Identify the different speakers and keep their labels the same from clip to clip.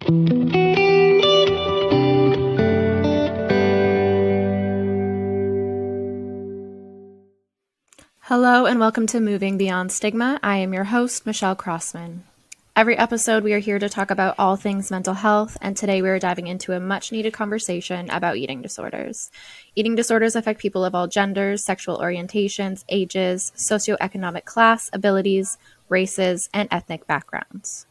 Speaker 1: Hello and welcome to Moving Beyond Stigma. I am your host, Michelle Crossman. Every episode, we are here to talk about all things mental health, and today we are diving into a much-needed conversation about eating disorders. Eating disorders affect people of all genders, sexual orientations, ages, socioeconomic class, abilities, races, and ethnic backgrounds.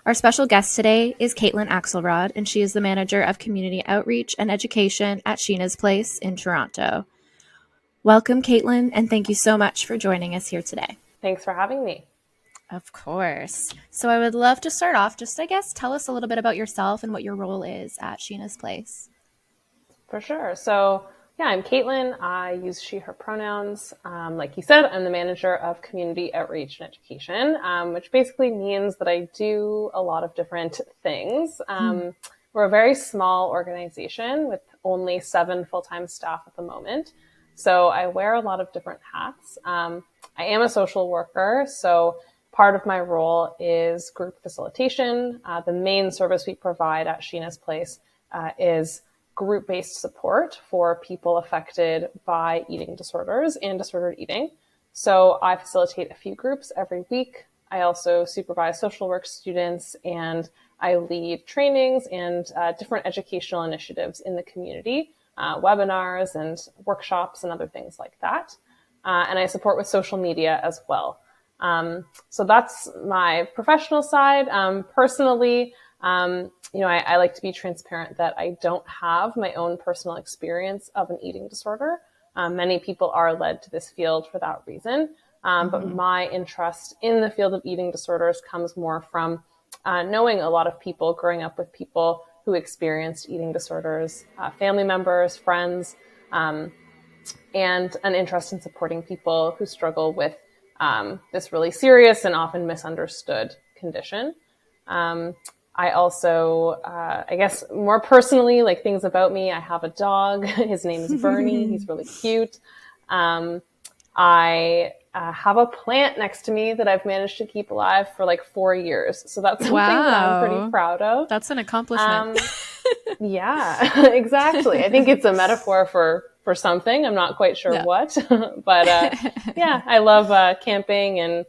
Speaker 1: Our special guest today is Kaitlyn Axelrod, and she is the manager of community outreach and education at Sheena's Place in Toronto. Welcome, Kaitlyn, and thank you so much for joining us here today.
Speaker 2: Thanks for having me.
Speaker 1: Of course. So I would love to start off, tell us a little bit about yourself and what your role is at Sheena's Place.
Speaker 2: For sure. So, I'm Kaitlyn. I use she, her pronouns. Like you said, I'm the manager of community outreach and education, which basically means that I do a lot of different things. We're a very small organization with only 7 full-time staff at the moment. So I wear a lot of different hats. I am a social worker, so part of my role is group facilitation. The main service we provide at Sheena's Place is group-based support for people affected by eating disorders and disordered eating. So I facilitate a few groups every week. I also supervise social work students, and I lead trainings and different educational initiatives in the community. Webinars and workshops and other things like that. And I support with social media as well. So that's my professional side. Personally, I like to be transparent that I don't have my own personal experience of an eating disorder. Many people are led to this field for that reason. But my interest in the field of eating disorders comes more from knowing a lot of people, growing up with people who experienced eating disorders, family members, friends, and an interest in supporting people who struggle with this really serious and often misunderstood condition. I also, I guess more personally, like things about me, I have a dog. His name is Bernie. He's really cute. I have a plant next to me that I've managed to keep alive for like 4 years. So that's something that I'm pretty proud of.
Speaker 1: That's an accomplishment.
Speaker 2: Yeah, exactly. I think it's a metaphor for something. I'm not quite sure what, but I love camping and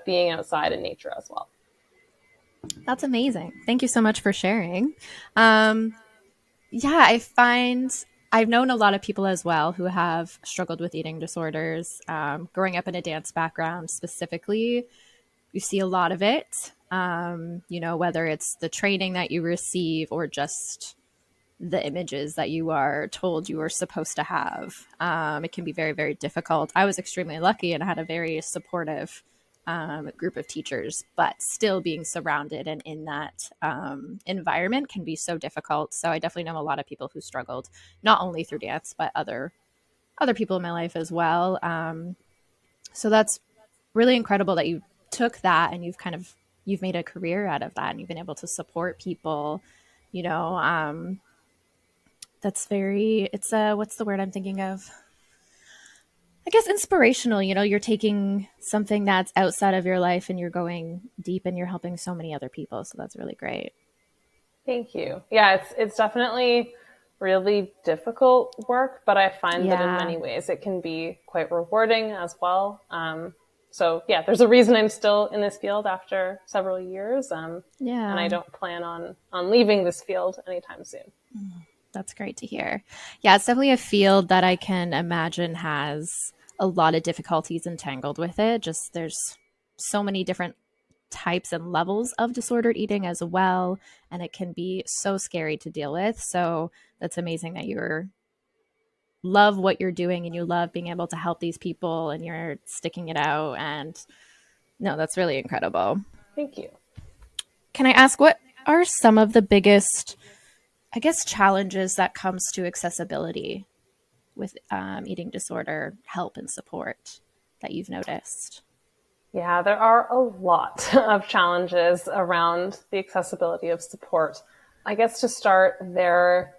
Speaker 2: being outside in nature as well.
Speaker 1: That's amazing. Thank you so much for sharing. I find I've known a lot of people as well who have struggled with eating disorders. Growing up in a dance background specifically, you see a lot of it, whether it's the training that you receive or just the images that you are told you are supposed to have. It can be very, very difficult. I was extremely lucky and had a very supportive group of teachers, but still being surrounded and in that environment can be so difficult. So I definitely know a lot of people who struggled, not only through dance, but other people in my life as well. So that's really incredible that you took that and you've made a career out of that and you've been able to support people, that's what's the word I'm thinking of? I guess inspirational, you're taking something that's outside of your life and you're going deep and you're helping so many other people. So that's really great.
Speaker 2: Thank you. Yeah, it's definitely really difficult work, but I find that in many ways it can be quite rewarding as well. There's a reason I'm still in this field after several years. And I don't plan on leaving this field anytime soon.
Speaker 1: That's great to hear. Yeah, it's definitely a field that I can imagine has a lot of difficulties entangled with it. Just there's so many different types and levels of disordered eating as well, and it can be so scary to deal with. So that's amazing that you love what you're doing and you love being able to help these people and you're sticking it out. And no, that's really incredible.
Speaker 2: Thank you.
Speaker 1: Can I ask, what are some of the biggest, challenges that comes to accessibility with eating disorder help and support that you've noticed?
Speaker 2: Yeah, there are a lot of challenges around the accessibility of support. I guess to start, there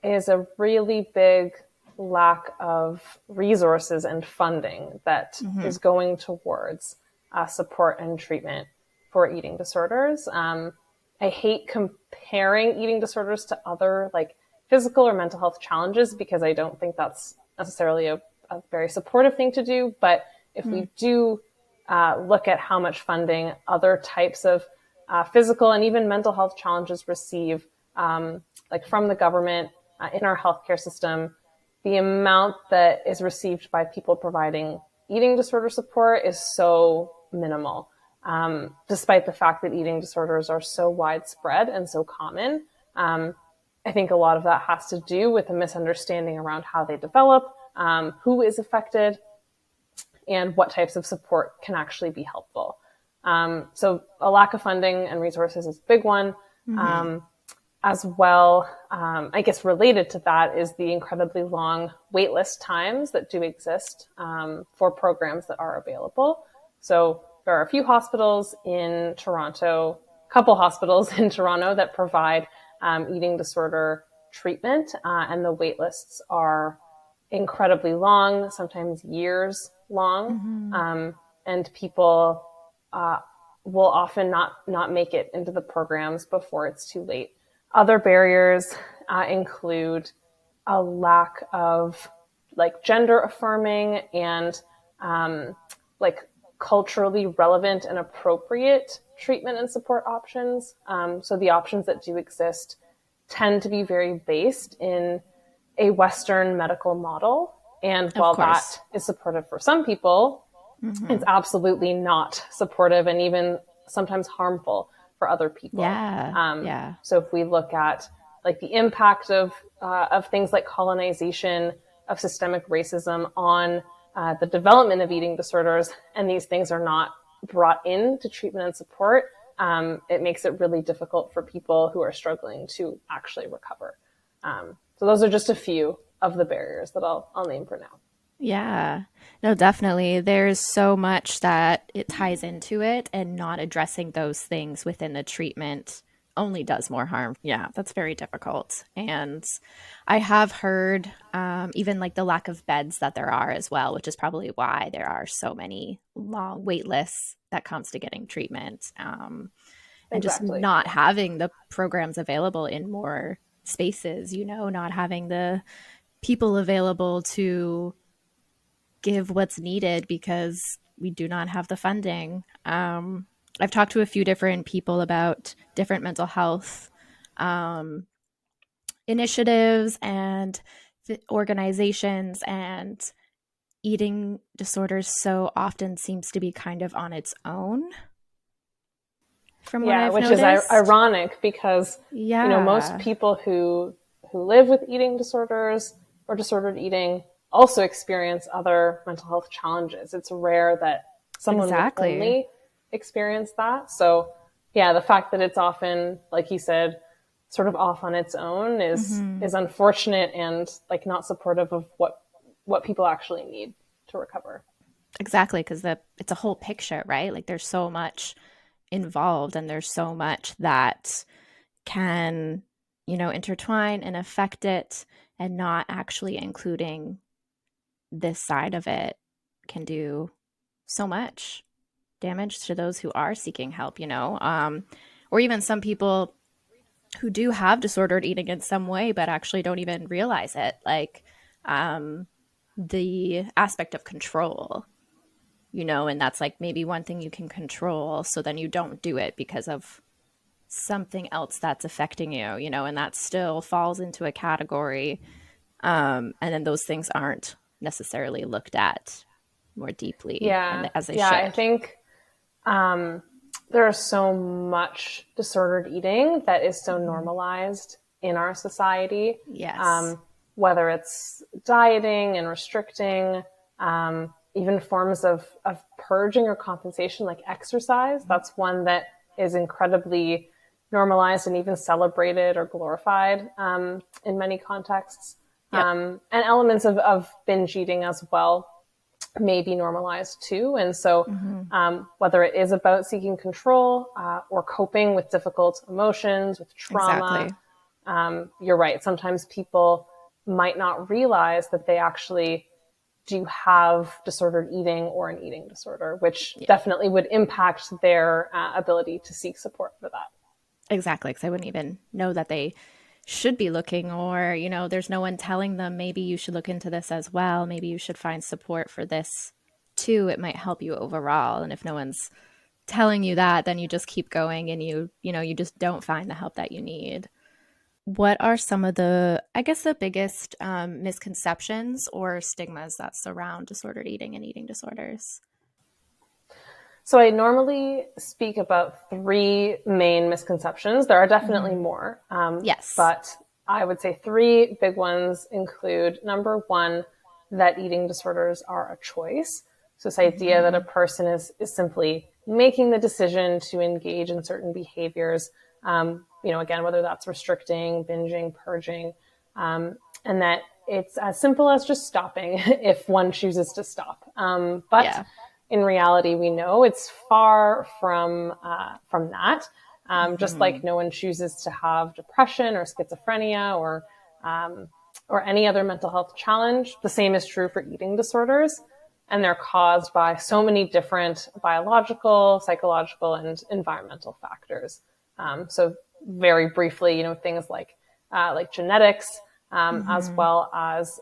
Speaker 2: is a really big lack of resources and funding that is going towards support and treatment for eating disorders. I hate comparing eating disorders to other like physical or mental health challenges because I don't think that's necessarily a very supportive thing to do. But if we do look at how much funding other types of physical and even mental health challenges receive, like from the government in our healthcare system, the amount that is received by people providing eating disorder support is so minimal, despite the fact that eating disorders are so widespread and so common. I think a lot of that has to do with a misunderstanding around how they develop, who is affected, and what types of support can actually be helpful. So a lack of funding and resources is a big one. As well, I guess related to that is the incredibly long waitlist times that do exist for programs that are available. So there are a few hospitals in Toronto, a couple hospitals in Toronto that provide eating disorder treatment, and the waitlists are incredibly long, sometimes years long, and people will often not make it into the programs before it's too late. Other barriers include a lack of like gender affirming and like culturally relevant and appropriate treatment and support options. So the options that do exist tend to be very based in a Western medical model. And while that is supportive for some people, it's absolutely not supportive and even sometimes harmful for other people. So if we look at like the impact of things like colonization, of systemic racism on the development of eating disorders, and these things are not brought into treatment and support, it makes it really difficult for people who are struggling to actually recover. So those are just a few of the barriers that I'll name for now.
Speaker 1: Yeah, no, definitely. There's so much that it ties into it, and not addressing those things within the treatment only does more harm. Yeah, that's very difficult. And I have heard even like the lack of beds that there are as well, which is probably why there are so many long wait lists that comes to getting treatment, and just
Speaker 2: Exactly.
Speaker 1: not having the programs available in more spaces, not having the people available to give what's needed because we do not have the funding. I've talked to a few different people about different mental health initiatives and organizations, and eating disorders so often seems to be kind of on its own, from what
Speaker 2: Yeah,
Speaker 1: I've
Speaker 2: which is
Speaker 1: noticed.
Speaker 2: ironic because, most
Speaker 1: Yeah,
Speaker 2: people who live with eating disorders or disordered eating also experience other mental health challenges. It's rare that someone would
Speaker 1: exactly.
Speaker 2: only experience that. So yeah, the fact that it's often, like you said, sort of off on its own is unfortunate and like not supportive of what people actually need to recover.
Speaker 1: Exactly, because it's a whole picture, right? Like there's so much involved, and there's so much that can, intertwine and affect it, and not actually including this side of it can do so much damage to those who are seeking help, or even some people who do have disordered eating in some way, but actually don't even realize it. Like um, the aspect of control, and that's like maybe one thing you can control. So then you don't do it because of something else that's affecting you, and that still falls into a category. And then those things aren't necessarily looked at more deeply and
Speaker 2: Yeah.
Speaker 1: as they
Speaker 2: Yeah. I
Speaker 1: should.
Speaker 2: think um, there is so much disordered eating that is so
Speaker 1: Mm-hmm.
Speaker 2: normalized in our society,
Speaker 1: Yes.
Speaker 2: um, whether it's dieting and restricting, even forms of purging or compensation like exercise. That's one that is incredibly normalized and even celebrated or glorified in many contexts.
Speaker 1: Yep.
Speaker 2: And elements of binge eating as well may be normalized too. And so,
Speaker 1: Mm-hmm.
Speaker 2: whether it is about seeking control or coping with difficult emotions, with trauma,
Speaker 1: Exactly.
Speaker 2: you're right. Sometimes people might not realize that they actually do have disordered eating or an eating disorder, which
Speaker 1: Yeah.
Speaker 2: definitely would impact their ability to seek support for that.
Speaker 1: Exactly, because I wouldn't even know that they should be looking, or, there's no one telling them, maybe you should look into this as well. Maybe you should find support for this too. It might help you overall. And if no one's telling you that, then you just keep going and you just don't find the help that you need. What are some of the, I guess, the biggest misconceptions or stigmas that surround disordered eating and eating disorders?
Speaker 2: So I normally speak about three main misconceptions. There are definitely
Speaker 1: Mm-hmm.
Speaker 2: more,
Speaker 1: Yes.
Speaker 2: but I would say three big ones include number one, that eating disorders are a choice. So this idea that a
Speaker 1: Mm-hmm.
Speaker 2: person is simply making the decision to engage in certain behaviors, again, whether that's restricting, binging, purging, and that it's as simple as just stopping if one chooses to stop. But
Speaker 1: Yeah.
Speaker 2: in reality, we know it's far from that. Just
Speaker 1: Mm-hmm.
Speaker 2: like no one chooses to have depression or schizophrenia or any other mental health challenge, the same is true for eating disorders, and they're caused by so many different biological, psychological, and environmental factors. So very briefly, things like genetics, as
Speaker 1: Mm-hmm.
Speaker 2: well as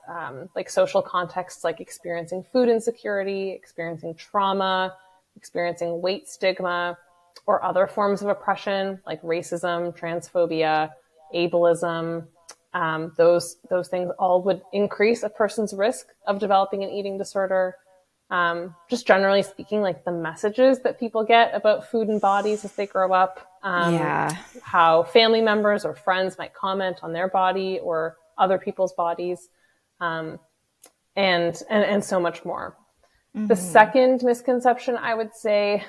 Speaker 2: like social contexts, like experiencing food insecurity, experiencing trauma, experiencing weight stigma, or other forms of oppression like racism, transphobia, ableism. Those things all would increase a person's risk of developing an eating disorder. Just generally speaking, like the messages that people get about food and bodies as they grow up,
Speaker 1: Yeah.
Speaker 2: how family members or friends might comment on their body or other people's bodies, um, and so much more. The
Speaker 1: Mm-hmm.
Speaker 2: second misconception I would say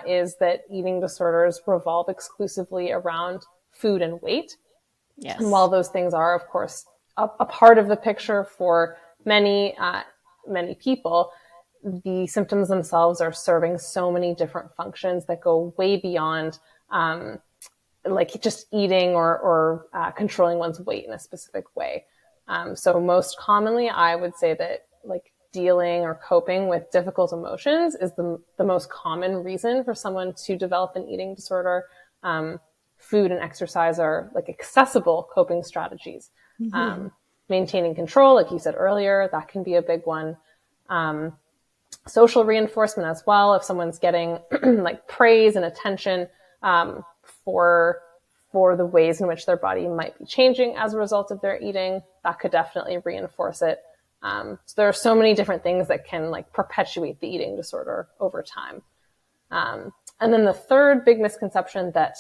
Speaker 2: is that eating disorders revolve exclusively around food and weight. And while
Speaker 1: Yes.
Speaker 2: those things are, of course, a part of the picture for many people, the symptoms themselves are serving so many different functions that go way beyond like just eating or controlling one's weight in a specific way. So most commonly, I would say that like dealing or coping with difficult emotions is the most common reason for someone to develop an eating disorder. Um, Food and exercise are like accessible coping strategies.
Speaker 1: Mm-hmm.
Speaker 2: Um, Maintaining control, like you said earlier, that can be a big one. Um, Social reinforcement as well. If someone's getting like praise and attention for the ways in which their body might be changing as a result of their eating, that could definitely reinforce it. So there are so many different things that can like perpetuate the eating disorder over time. And then the third big misconception that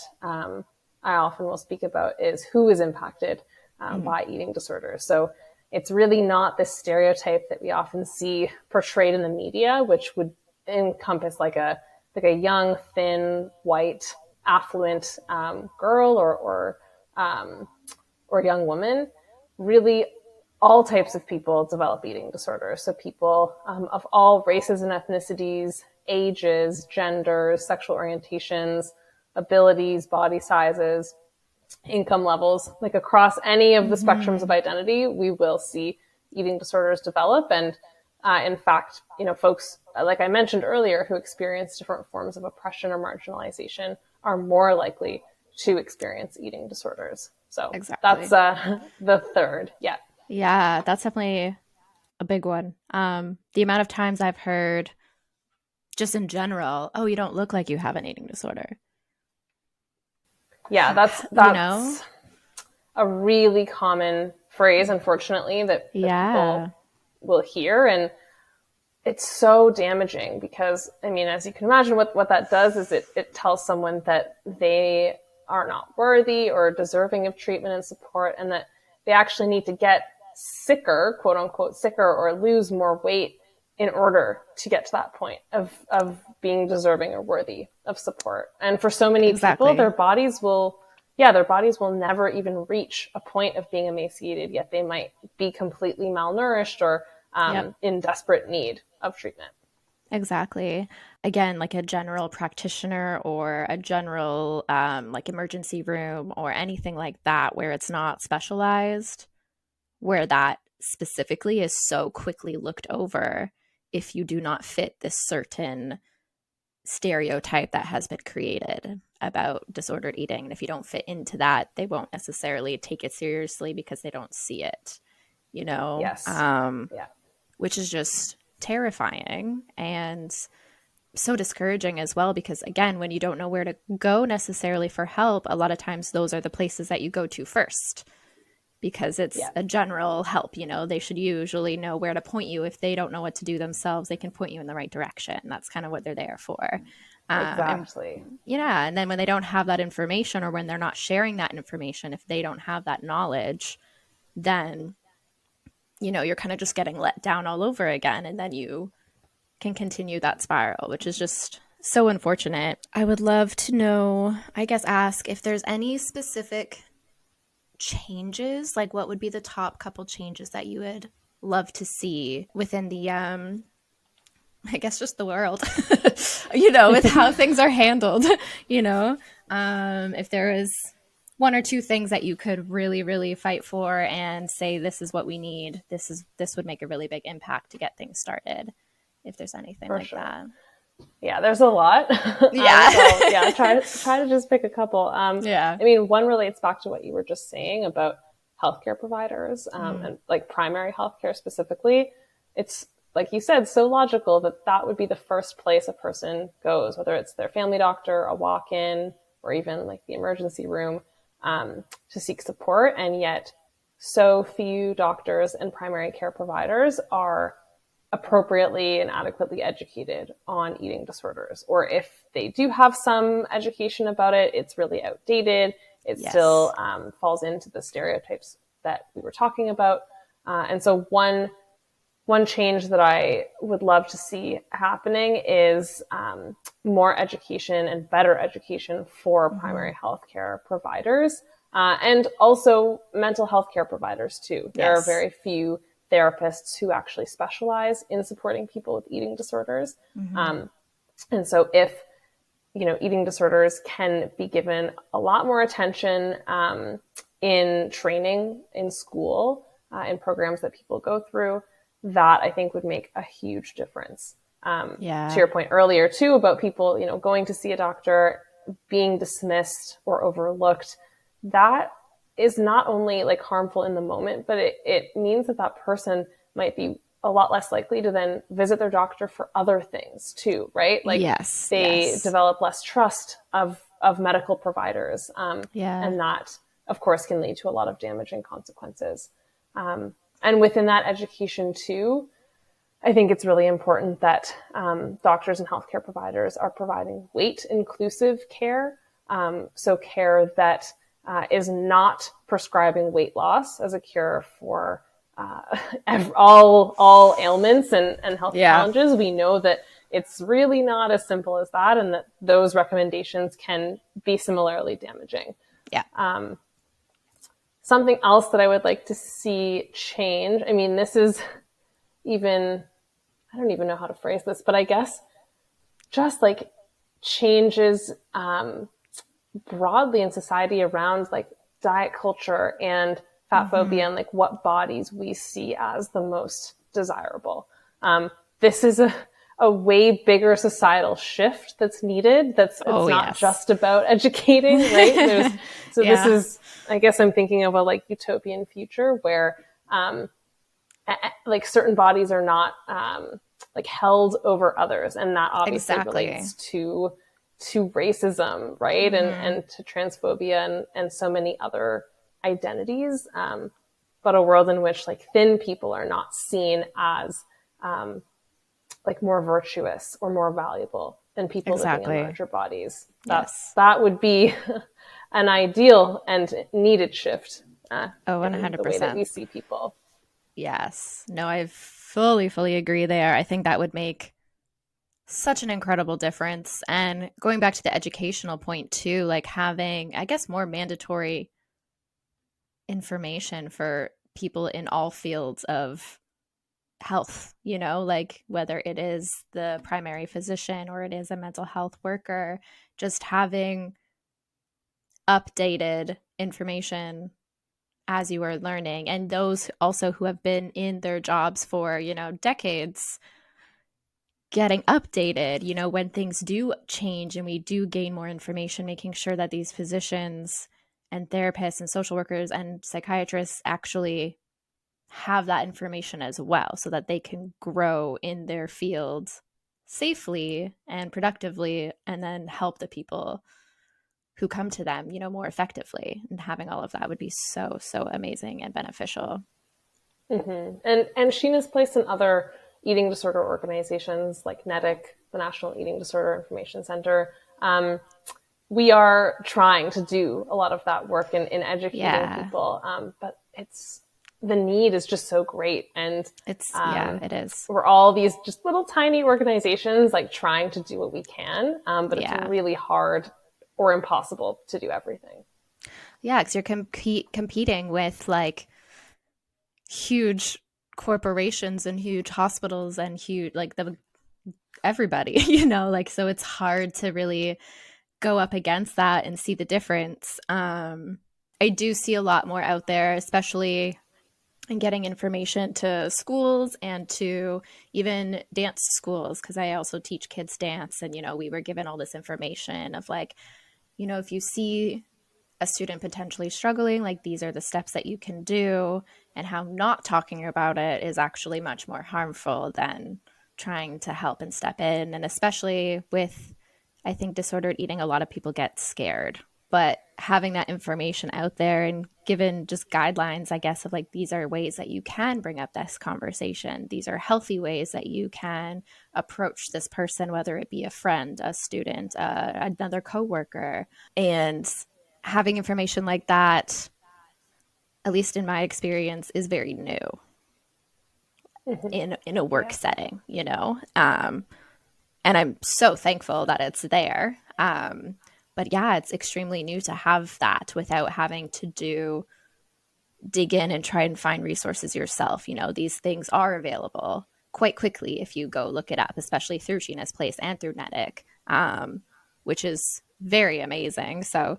Speaker 2: I often will speak about is who is impacted
Speaker 1: Mm-hmm.
Speaker 2: by eating disorders. So it's really not this stereotype that we often see portrayed in the media, which would encompass like a young, thin, white, affluent girl or young woman. Really, all types of people develop eating disorders. So people of all races and ethnicities, ages, genders, sexual orientations, abilities, body sizes, income levels, like across any of the spectrums of
Speaker 1: Mm-hmm.
Speaker 2: identity, we will see eating disorders develop. And in fact, folks, like I mentioned earlier, who experience different forms of oppression or marginalization are more likely to experience eating disorders. So that's
Speaker 1: Exactly.
Speaker 2: the third. Yeah.
Speaker 1: Yeah, that's definitely a big one. The amount of times I've heard, just in general, oh, you don't look like you have an eating disorder.
Speaker 2: Yeah. That's,
Speaker 1: You know?
Speaker 2: that's a really common phrase, unfortunately, that people
Speaker 1: Yeah.
Speaker 2: will hear. And it's so damaging because, I mean, as you can imagine, what that does is it tells someone that they are not worthy or deserving of treatment and support, and that they actually need to get sicker, quote unquote, sicker, or lose more weight in order to get to that point of being deserving or worthy of support. And for so many people,
Speaker 1: Exactly.
Speaker 2: their bodies will never even reach a point of being emaciated, yet they might be completely malnourished or
Speaker 1: Yep.
Speaker 2: in desperate need of treatment.
Speaker 1: Exactly. Again, like a general practitioner or a general like emergency room or anything like that where it's not specialized, where that specifically is so quickly looked over if you do not fit this certain stereotype that has been created about disordered eating. And if you don't fit into that, they won't necessarily take it seriously because they don't see it, you know,
Speaker 2: Yes. Yeah.
Speaker 1: which is just terrifying and so discouraging as well. Because again, when you don't know where to go necessarily for help, a lot of times those are the places that you go to first because it's
Speaker 2: Yeah.
Speaker 1: a general help. You know, they should usually know where to point you. If they don't know what to do themselves, they can point you in the right direction. That's kind of what they're there for. And
Speaker 2: Exactly.
Speaker 1: yeah, and then when they don't have that information, or when they're not sharing that information, if they don't have that knowledge, then, you know, you're kind of just getting let down all over again. And then you can continue that spiral, which is just so unfortunate. I would love to know, I guess, ask if there's any specific changes, like what would be the top couple changes that you would love to see within the I guess just the world, you know, with how things are handled, you know, if there is one or two things that you could really, really fight for and say, this is what we need, this would make a really big impact to get things started. If there's anything
Speaker 2: For
Speaker 1: like
Speaker 2: sure.
Speaker 1: that.
Speaker 2: Yeah, there's a lot.
Speaker 1: Yeah.
Speaker 2: So yeah, try to just pick a couple.
Speaker 1: Yeah.
Speaker 2: I mean, one relates back to what you were just saying about healthcare providers, and like primary healthcare specifically. It's like you said, so logical that that would be the first place a person goes, whether it's their family doctor, a walk-in, or even like the emergency room, to seek support. And yet so few doctors and primary care providers are appropriately and adequately educated on eating disorders. Or if they do have some education about it, it's really outdated. It
Speaker 1: Yes.
Speaker 2: still falls into the stereotypes that we were talking about. And so one change that I would love to see happening is more education and better education for primary healthcare providers, and also mental health care providers too. There are very few therapists who actually specialize in supporting people with eating disorders. And so if, you know, eating disorders can be given a lot more attention in training in school, in programs that people go through, that I think would make a huge difference. To your point earlier too about people, you know, going to see a doctor, being dismissed or overlooked, that is not only like harmful in the moment, but it means that that person might be a lot less likely to then visit their doctor for other things too, right? Like they develop less trust of medical providers. And that of course can lead to a lot of damaging consequences. And within that education too, I think it's really important that doctors and healthcare providers are providing weight inclusive care. So care that is not prescribing weight loss as a cure for all ailments and health challenges. We know that it's really not as simple as that, and that those recommendations can be similarly damaging. Something else that I would like to see change, I mean, this is even, I don't even know how to phrase this, but I guess just like changes broadly in society around like diet culture and fat phobia and like what bodies we see as the most desirable. This is a way bigger societal shift that's needed. It's not just about educating, right? This is, I guess I'm thinking of a like utopian future where like certain bodies are not like held over others, and that obviously relates to racism, right? And to transphobia and so many other identities. But a world in which like thin people are not seen as like more virtuous or more valuable than people living in larger bodies. That would be an ideal and needed shift.
Speaker 1: 100%.
Speaker 2: In the way that we see people.
Speaker 1: Yes. No, I fully agree there. I think that would make such an incredible difference. And going back to the educational point too, like having, I guess, more mandatory information for people in all fields of health, you know, like whether it is the primary physician or it is a mental health worker, just having updated information as you are learning. And those also who have been in their jobs for, you know, decades, getting updated, you know, when things do change and we do gain more information, making sure that these physicians and therapists and social workers and psychiatrists actually have that information as well so that they can grow in their fields safely and productively and then help the people who come to them, you know, more effectively. And having all of that would be so, so amazing and beneficial.
Speaker 2: Mm-hmm. And Sheena's place in other eating disorder organizations like NEDIC, the National Eating Disorder Information Center, we are trying to do a lot of that work in educating people. But the need is just so great. And
Speaker 1: it is.
Speaker 2: We're all these just little tiny organizations like trying to do what we can. But it's really hard or impossible to do everything.
Speaker 1: Yeah, because you're competing with like huge corporations and huge hospitals and huge like everybody, you know, like, so it's hard to really go up against that and see the difference. I do see a lot more out there, especially in getting information to schools and to even dance schools, because I also teach kids dance. And, you know, we were given all this information of like, you know, if you see a student potentially struggling, like these are the steps that you can do, and how not talking about it is actually much more harmful than trying to help and step in. And especially with, I think, disordered eating, a lot of people get scared, but having that information out there and given just guidelines, I guess, of like, these are ways that you can bring up this conversation. These are healthy ways that you can approach this person, whether it be a friend, a student, another coworker. And having information like that, at least in my experience, is very new in a work setting, you know? And I'm so thankful that it's there. But yeah, it's extremely new to have that without having to dig in and try and find resources yourself. You know, these things are available quite quickly if you go look it up, especially through Sheena's Place and through NEDIC, which is very amazing. So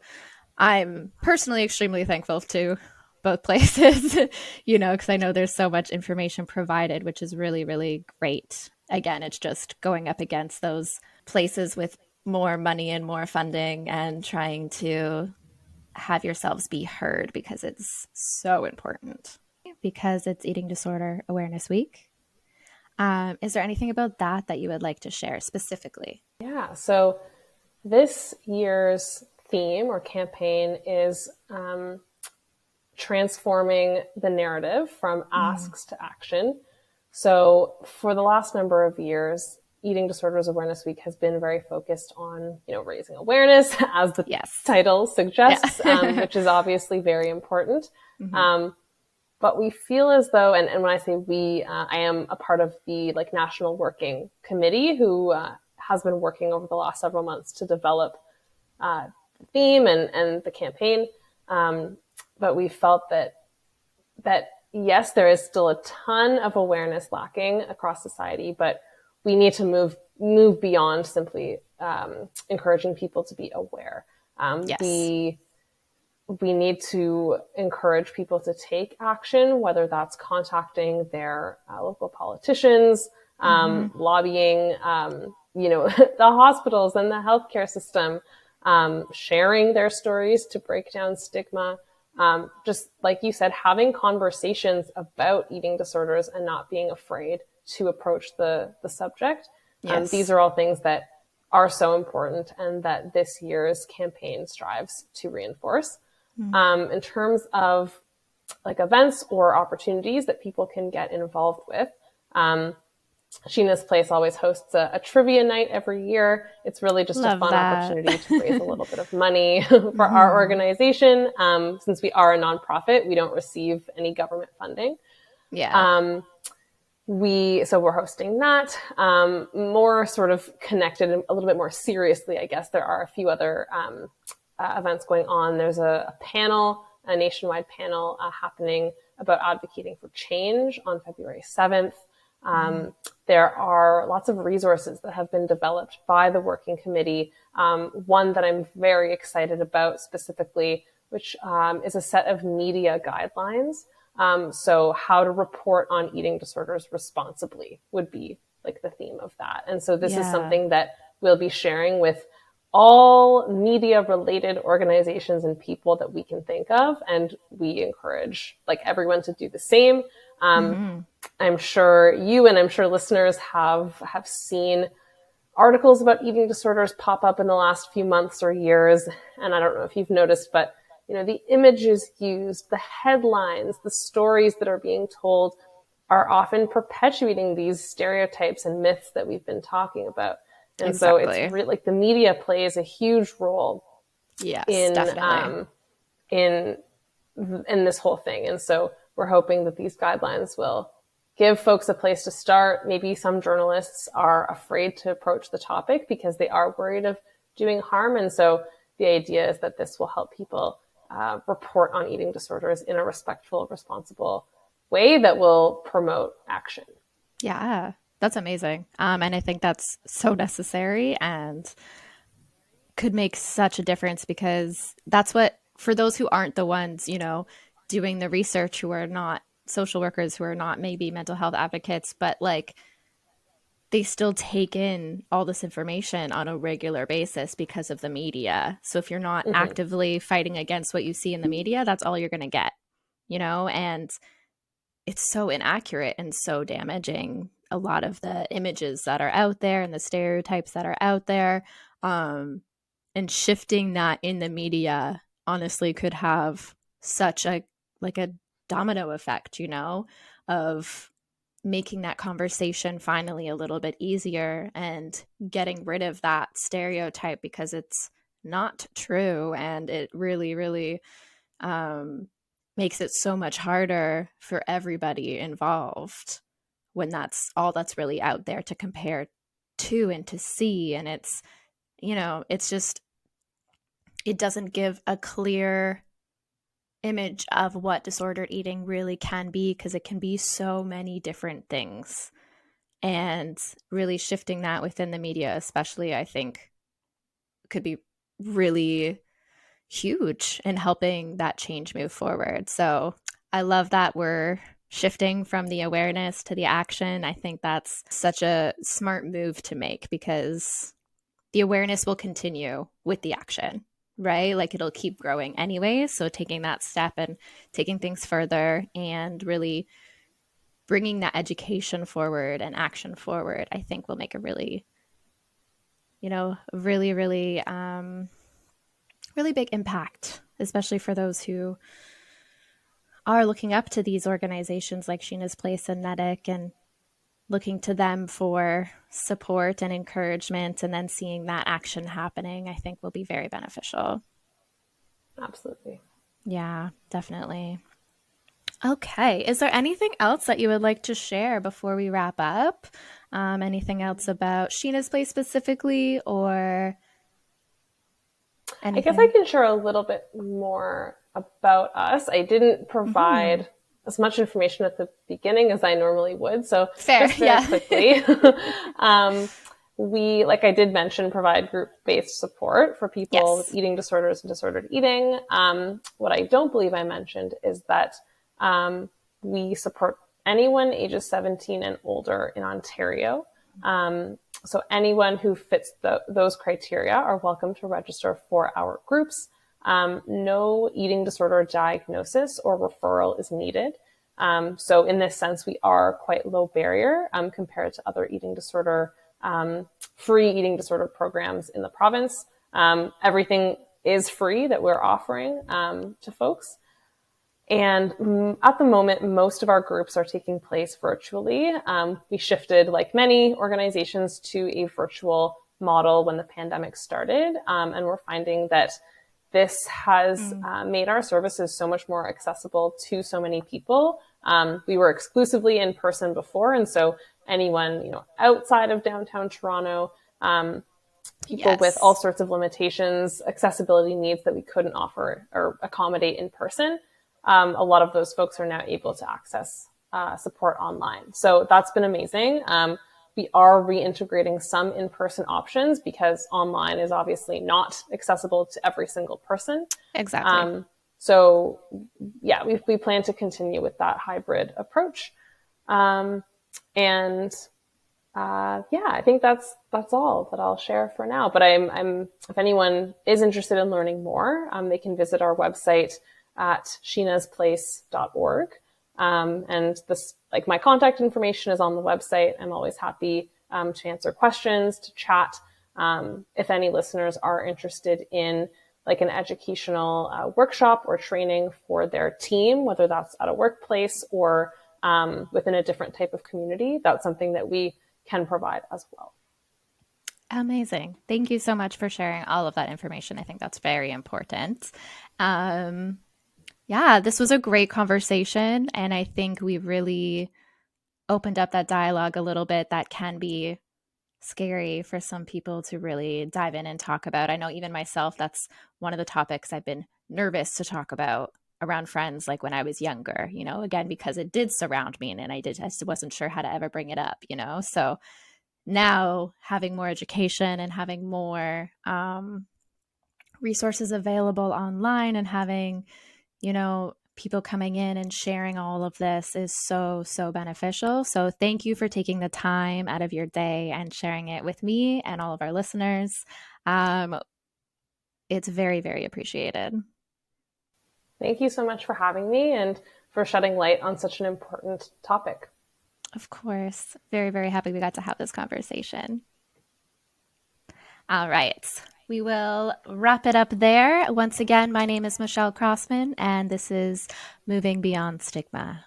Speaker 1: I'm personally extremely thankful to both places, you know, because I know there's so much information provided, which is really, really great. Again, it's just going up against those places with more money and more funding and trying to have yourselves be heard, because it's so important. Because it's Eating Disorder Awareness Week. Is there anything about that you would like to share specifically?
Speaker 2: Yeah, so this year's theme or campaign is transforming the narrative from asks to action. So for the last number of years, Eating Disorders Awareness Week has been very focused on, you know, raising awareness, as the title suggests, which is obviously very important. But we feel as though, and when I say we, I am a part of the like National Working Committee who has been working over the last several months to develop the theme and the campaign. But we felt that yes, there is still a ton of awareness lacking across society, but we need to move beyond simply encouraging people to be aware. We need to encourage people to take action, whether that's contacting their local politicians, lobbying, you know, the hospitals and the healthcare system, sharing their stories to break down stigma. Just like you said, having conversations about eating disorders and not being afraid to approach the subject. These are all things that are so important and that this year's campaign strives to reinforce. In terms of like events or opportunities that people can get involved with, Sheena's Place always hosts a trivia night every year. It's really just a fun opportunity to raise a little bit of money for our organization. Since we are a nonprofit, we don't receive any government funding. So we're hosting that. More sort of connected and a little bit more seriously, I guess, there are a few other events going on. There's a panel, a nationwide panel happening about advocating for change on February 7th. There are lots of resources that have been developed by the working committee. One that I'm very excited about specifically, which is a set of media guidelines. So how to report on eating disorders responsibly would be like the theme of that. And so this is
Speaker 1: Yeah.
Speaker 2: something that we'll be sharing with all media related organizations and people that we can think of. And we encourage like everyone to do the same.
Speaker 1: Mm-hmm.
Speaker 2: I'm sure you and I'm sure listeners have seen articles about eating disorders pop up in the last few months or years. And I don't know if you've noticed, but the images used, the headlines, the stories that are being told are often perpetuating these stereotypes and myths that we've been talking about. And so it's
Speaker 1: Exactly.
Speaker 2: really like the media plays a huge role
Speaker 1: Yes,
Speaker 2: in
Speaker 1: definitely.
Speaker 2: in this whole thing. And so we're hoping that these guidelines will give folks a place to start. Maybe some journalists are afraid to approach the topic because they are worried of doing harm. And so the idea is that this will help people report on eating disorders in a respectful, responsible way that will promote action.
Speaker 1: Yeah, that's amazing. And I think that's so necessary and could make such a difference because that's what, for those who aren't the ones, doing the research, who are not social workers, who are not maybe mental health advocates, but like they still take in all this information on a regular basis because of the media. So if you're not
Speaker 2: Mm-hmm.
Speaker 1: actively fighting against what you see in the media, that's all you're going to get, and it's so inaccurate and so damaging. A lot of the images that are out there and the stereotypes that are out there, and shifting that in the media honestly could have such a like a domino effect, of making that conversation finally a little bit easier and getting rid of that stereotype because it's not true, and it really really um, makes it so much harder for everybody involved when that's all that's really out there to compare to and to see. And it's just, it doesn't give a clear image of what disordered eating really can be, because it can be so many different things. And really shifting that within the media, especially, I think could be really huge in helping that change move forward. So I love that we're shifting from the awareness to the action. I think that's such a smart move to make because the awareness will continue with the action, right? Like it'll keep growing anyway. So taking that step and taking things further and really bringing that education forward and action forward, I think will make a really, really, really, really big impact, especially for those who are looking up to these organizations like Sheena's Place and Medic and looking to them for support and encouragement, and then seeing that action happening, I think will be very beneficial.
Speaker 2: Absolutely.
Speaker 1: Yeah, definitely. Okay. Is there anything else that you would like to share before we wrap up? Anything else about Sheena's Place specifically, or
Speaker 2: I guess I
Speaker 1: anything?
Speaker 2: can share a little bit more about us. I didn't
Speaker 1: Mm-hmm.
Speaker 2: provide as much information at the beginning as I normally would. So
Speaker 1: Fair.
Speaker 2: just very
Speaker 1: Yeah.
Speaker 2: quickly, um, we, like I did mention, provide group-based support for people with
Speaker 1: Yes.
Speaker 2: eating disorders and disordered eating. What I don't believe I mentioned is that we support anyone ages 17 and older in Ontario. So anyone who fits those criteria are welcome to register for our groups. No eating disorder diagnosis or referral is needed. So in this sense, we are quite low barrier compared to other eating disorder, free eating disorder programs in the province. Everything is free that we're offering to folks. And at the moment, most of our groups are taking place virtually. We shifted, like many organizations, to a virtual model when the pandemic started. And we're finding that this has
Speaker 1: Mm.
Speaker 2: made our services so much more accessible to so many people. We were exclusively in person before. And so anyone, outside of downtown Toronto, people with all
Speaker 1: Yes.
Speaker 2: sorts of limitations, accessibility needs that we couldn't offer or accommodate in person, a lot of those folks are now able to access support online. So that's been amazing. We are reintegrating some in-person options because online is obviously not accessible to every single person.
Speaker 1: Exactly.
Speaker 2: So yeah, we plan to continue with that hybrid approach. And Yeah, I think that's all that I'll share for now. But I'm if anyone is interested in learning more, they can visit our website at sheenasplace.org. And this, like, my contact information is on the website. I'm always happy to answer questions, to chat. If any listeners are interested in like an educational workshop or training for their team, whether that's at a workplace or within a different type of community, that's something that we can provide as well.
Speaker 1: Amazing. Thank you so much for sharing all of that information. I think that's very important. Um, yeah, this was a great conversation. And I think we really opened up that dialogue a little bit that can be scary for some people to really dive in and talk about. I know even myself, that's one of the topics I've been nervous to talk about around friends, like when I was younger, again, because it did surround me and I just wasn't sure how to ever bring it up. So now having more education and having more resources available online and having, people coming in and sharing all of this is so beneficial. So thank you for taking the time out of your day and sharing it with me and all of our listeners. Um, it's very appreciated.
Speaker 2: Thank you so much for having me and for shedding light on such an important topic.
Speaker 1: Of course. Very happy we got to have this conversation. All right. We will wrap it up there. Once again, my name is Michelle Crossman, and this is Moving Beyond Stigma.